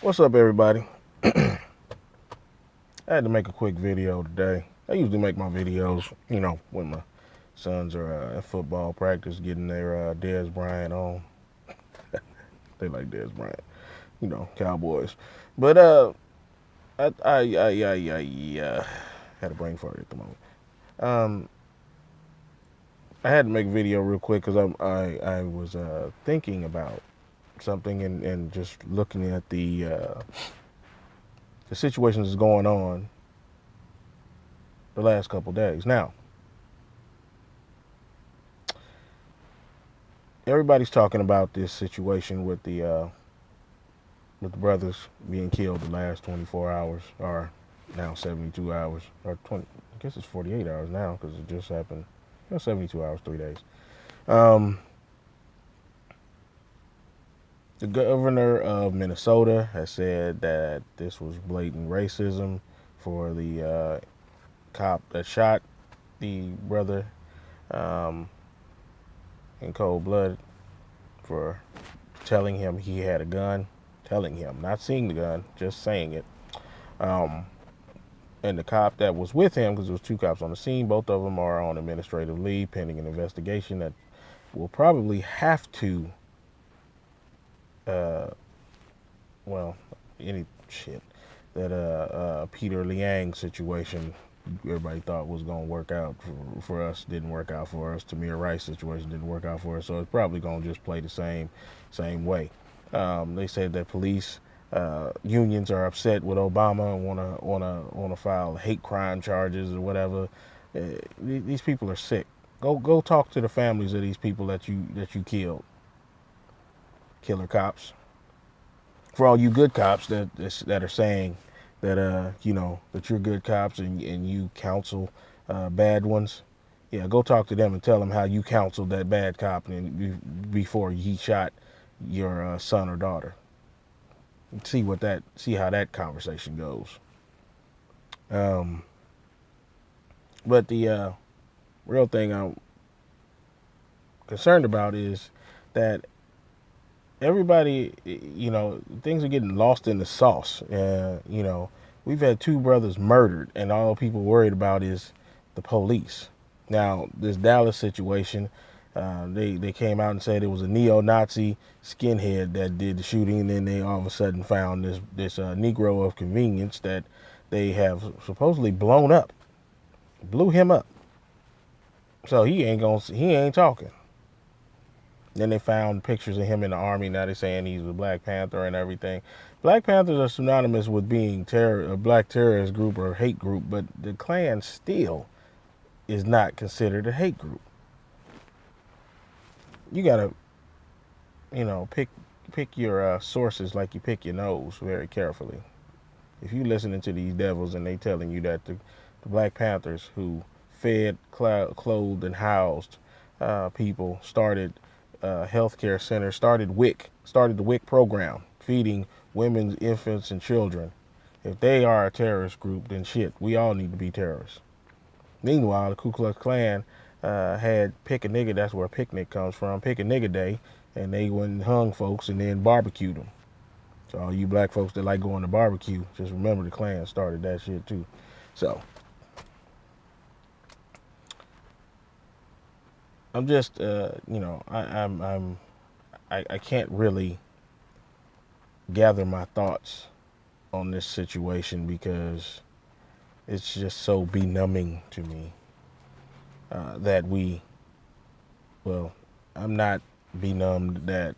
What's up, everybody? I had to make a quick video today. I usually make my videos, when my sons are at football practice getting their Dez Bryant on. They like Dez Bryant, Cowboys. But I had a brain fart at the moment. Um, I had to make a video real quick because I was thinking about something and just looking at the situations that's going on the last couple days. Now, everybody's talking about this situation with the brothers being killed the last 24 hours, or now 72 hours, or 20. I guess it's 48 hours now because it just happened. 72 hours, 3 days. Um, the governor of Minnesota has said that this was blatant racism for the cop that shot the brother um, in cold blood for telling him he had a gun. Telling him, not seeing the gun, just saying it. Um, and the cop that was with him, because there was two cops on the scene, both of them are on administrative leave pending an investigation that will probably have to, uh, well, any shit that Peter Liang situation everybody thought was going to work out for us didn't work out for us. Tamir Rice situation didn't work out for us, so it's probably going to just play the same way. They said that police unions are upset with Obama and wanna file hate crime charges or whatever. These people are sick. Go talk to the families of these people that you killed. Killer cops. For all you good cops that are saying that that you're good cops and you counsel bad ones. Yeah, go talk to them and tell them how you counseled that bad cop before he shot your son or daughter. See how that conversation goes. Um, but the real thing I'm concerned about is that everybody, things are getting lost in the sauce. We've had two brothers murdered, and all people worried about is the police. Now, this Dallas situation, they came out and said it was a neo-Nazi skinhead that did the shooting, and then they all of a sudden found this Negro of convenience that they have supposedly blown up, blew him up. So he ain't talking. Then they found pictures of him in the army. Now they're saying he's a Black Panther and everything. Black Panthers are synonymous with being a black terrorist group or hate group, but the Klan still is not considered a hate group. You gotta, pick your sources like you pick your nose very carefully. If you listening to these devils and they telling you that the Black Panthers who fed, clothed, and housed people started healthcare centers, started the WIC program, feeding women, infants, and children. If they are a terrorist group, then shit, we all need to be terrorists. Meanwhile, the Ku Klux Klan had Pick a Nigga, that's where picnic comes from, Pick a Nigga Day, and they went and hung folks and then barbecued them. So all you black folks that like going to barbecue, just remember the Klan started that shit too. So I'm just, I can't really gather my thoughts on this situation because it's just so benumbing to me that I'm not benumbed that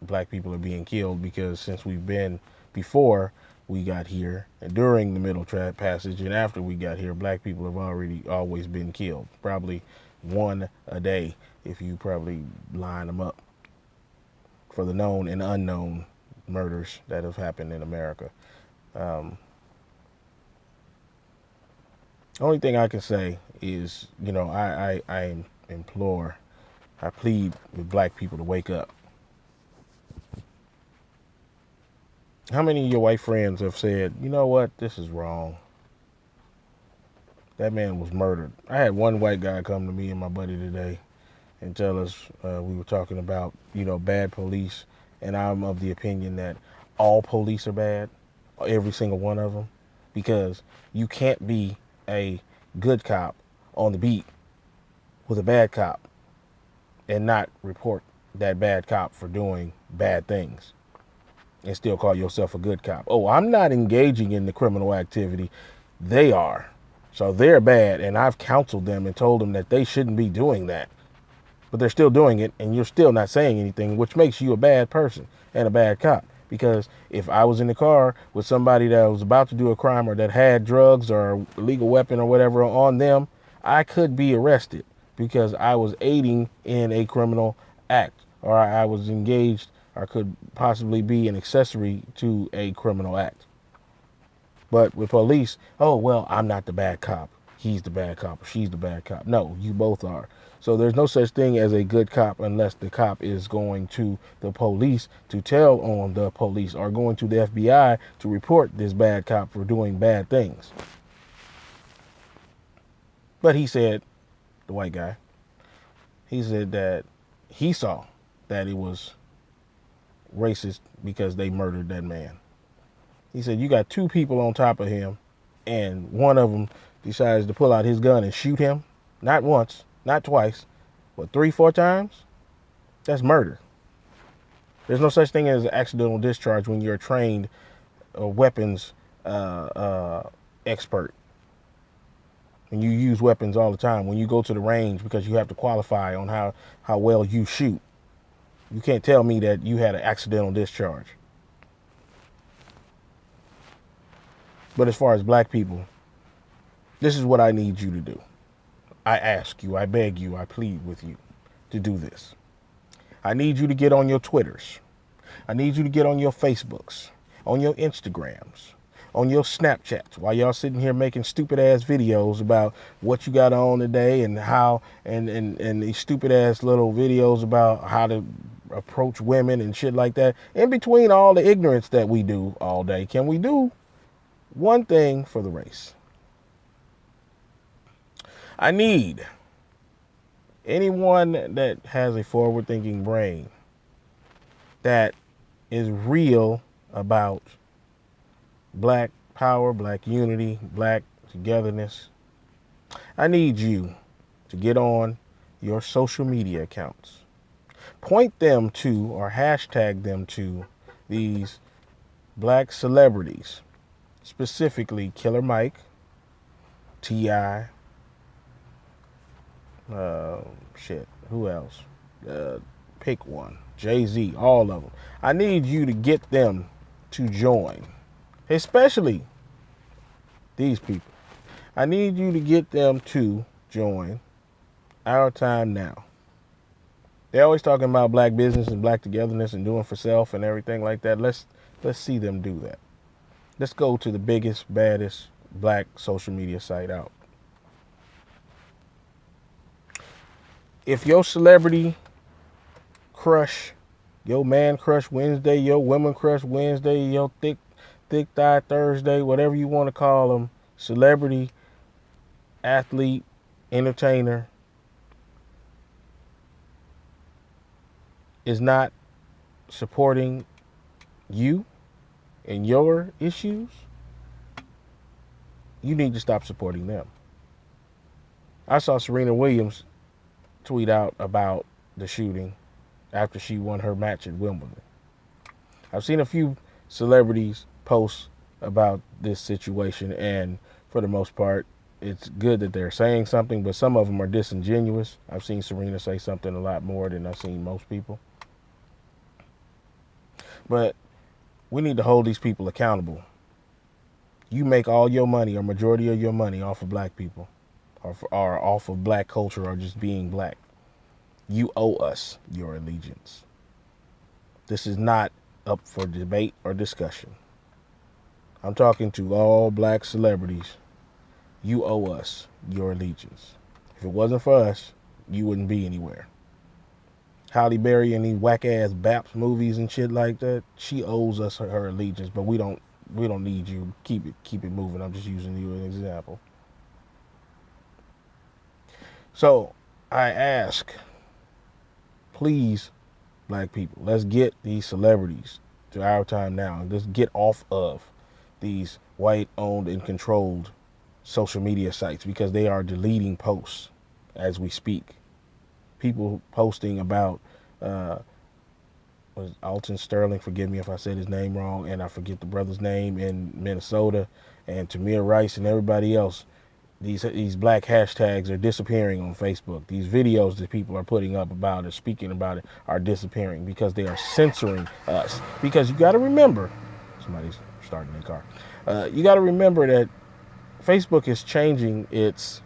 black people are being killed because since we've been before we got here and during the Middle Passage and after we got here, black people have always been killed. Probably one a day if you probably line them up for the known and unknown murders that have happened in America. Um, only thing I can say is, I implore, I plead with black people to wake up. How many of your white friends have said, you know what, this is wrong? That man was murdered. I had one white guy come to me and my buddy today and tell us we were talking about, bad police. And I'm of the opinion that all police are bad, every single one of them, because you can't be a good cop on the beat with a bad cop and not report that bad cop for doing bad things and still call yourself a good cop. Oh, I'm not engaging in the criminal activity. They are. So they're bad, and I've counseled them and told them that they shouldn't be doing that. But they're still doing it, and you're still not saying anything, which makes you a bad person and a bad cop. Because if I was in the car with somebody that was about to do a crime or that had drugs or illegal weapon or whatever on them, I could be arrested because I was aiding in a criminal act, or I was engaged or could possibly be an accessory to a criminal act. But with police, oh, well, I'm not the bad cop. He's the bad cop or she's the bad cop. No, you both are. So there's no such thing as a good cop unless the cop is going to the police to tell on the police or going to the FBI to report this bad cop for doing bad things. But he said, the white guy, he said that he saw that it was racist because they murdered that man. He said, you got two people on top of him, and one of them decides to pull out his gun and shoot him. Not once, not twice, but 3, 4 times. That's murder. There's no such thing as accidental discharge when you're a trained weapons expert. And you use weapons all the time. When you go to the range because you have to qualify on how well you shoot. You can't tell me that you had an accidental discharge. But as far as black people, this is what I need you to do. I ask you, I beg you, I plead with you to do this. I need you to get on your Twitters. I need you to get on your Facebooks, on your Instagrams, on your Snapchats while y'all sitting here making stupid ass videos about what you got on today and how and these stupid ass little videos about how to approach women and shit like that. In between all the ignorance that we do all day, can we do one thing for the race? I need anyone that has a forward-thinking brain that is real about black power, black unity, black togetherness. I need you to get on your social media accounts. Point them to or hashtag them to these black celebrities, specifically Killer Mike, T.I., who else? Pick one. Jay-Z, all of them. I need you to get them to join, especially these people. I need you to get them to join Our Time Now. They're always talking about black business and black togetherness and doing for self and everything like that. Let's see them do that. Let's go to the biggest, baddest black social media site out. If your celebrity crush, your man crush Wednesday, your women crush Wednesday, your thick thigh Thursday, whatever you want to call them, celebrity, athlete, entertainer, is not supporting you and your issues, you need to stop supporting them. I saw Serena Williams tweet out about the shooting after she won her match at Wimbledon. I've seen a few celebrities post about this situation, and for the most part, it's good that they're saying something, but some of them are disingenuous. I've seen Serena say something a lot more than I've seen most people. But we need to hold these people accountable. You make all your money or majority of your money off of black people or off of black culture or just being black. You owe us your allegiance. This is not up for debate or discussion. I'm talking to all black celebrities. You owe us your allegiance. If it wasn't for us, you wouldn't be anywhere. Halle Berry and these whack-ass Baps movies and shit like that, she owes us her allegiance, but we don't need you. Keep it moving. I'm just using you as an example. So I ask, please, black people, let's get these celebrities to Our Time Now and just get off of these white-owned and controlled social media sites, because they are deleting posts as we speak. People posting about was Alton Sterling, forgive me if I said his name wrong, and I forget the brother's name, in Minnesota, and Tamir Rice and everybody else. These black hashtags are disappearing on Facebook. These videos that people are putting up about it, speaking about it, are disappearing because they are censoring us. Because you got to remember, somebody's starting their car. You got to remember that Facebook is changing its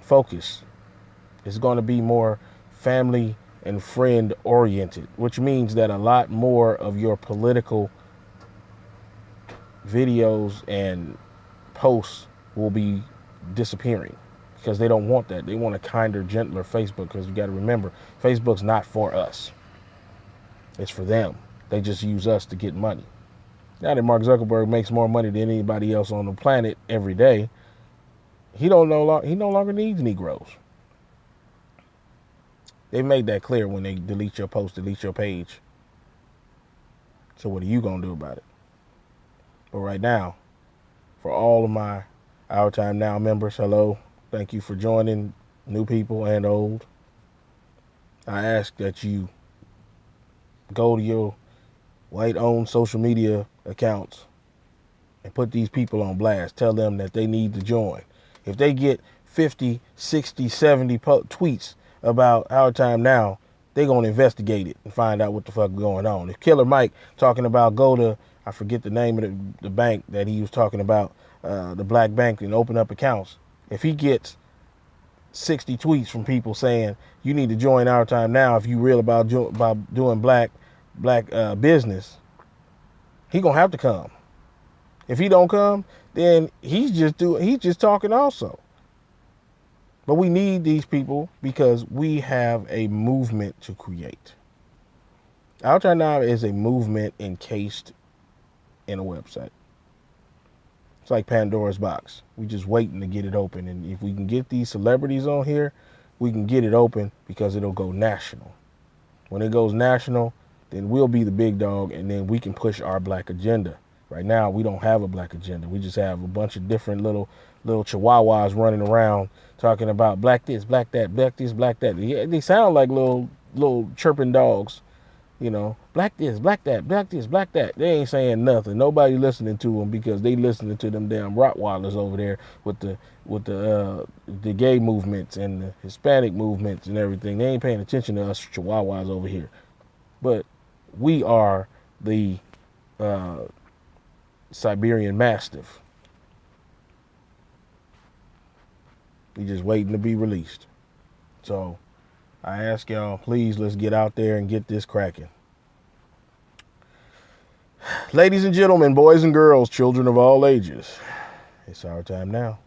focus. It's going to be more family and friend oriented, which means that a lot more of your political videos and posts will be disappearing, because they don't want that. They want a kinder, gentler Facebook, because you got to remember, Facebook's not for us. It's for them. They just use us to get money. Now that Mark Zuckerberg makes more money than anybody else on the planet every day, he no longer needs Negroes. They made that clear when they delete your post, delete your page. So what are you going to do about it? But right now, for all of my Our Time Now members, hello. Thank you for joining, new people and old. I ask that you go to your white-owned social media accounts and put these people on blast. Tell them that they need to join. If they get 50, 60, 70 tweets about Our Time Now, they're going to investigate it and find out what the fuck is going on. If Killer Mike talking about go to, I forget the name of the bank that he was talking about, the black bank, and open up accounts. If he gets 60 tweets from people saying you need to join Our Time Now if you real about doing black business, he gonna have to come. If he don't come, then he's just talking also. But we need these people because we have a movement to create. Our Time Now is a movement encased in a website. It's like Pandora's box. We just waiting to get it open. And if we can get these celebrities on here, we can get it open, because it'll go national. When it goes national, then we'll be the big dog, and then we can push our black agenda. Right now, we don't have a black agenda. We just have a bunch of different little chihuahuas running around talking about black this, black that, black this, black that. They sound like little chirping dogs, you know, black this, black that, black this, black that. They ain't saying nothing. Nobody listening to them, because they listening to them damn Rottweilers over there with the gay movements and the Hispanic movements and everything. They ain't paying attention to us chihuahuas over here. But we are the Siberian Mastiff. We just waiting to be released. So I ask y'all, please, let's get out there and get this cracking. Ladies and gentlemen, boys and girls, children of all ages, it's Our Time Now.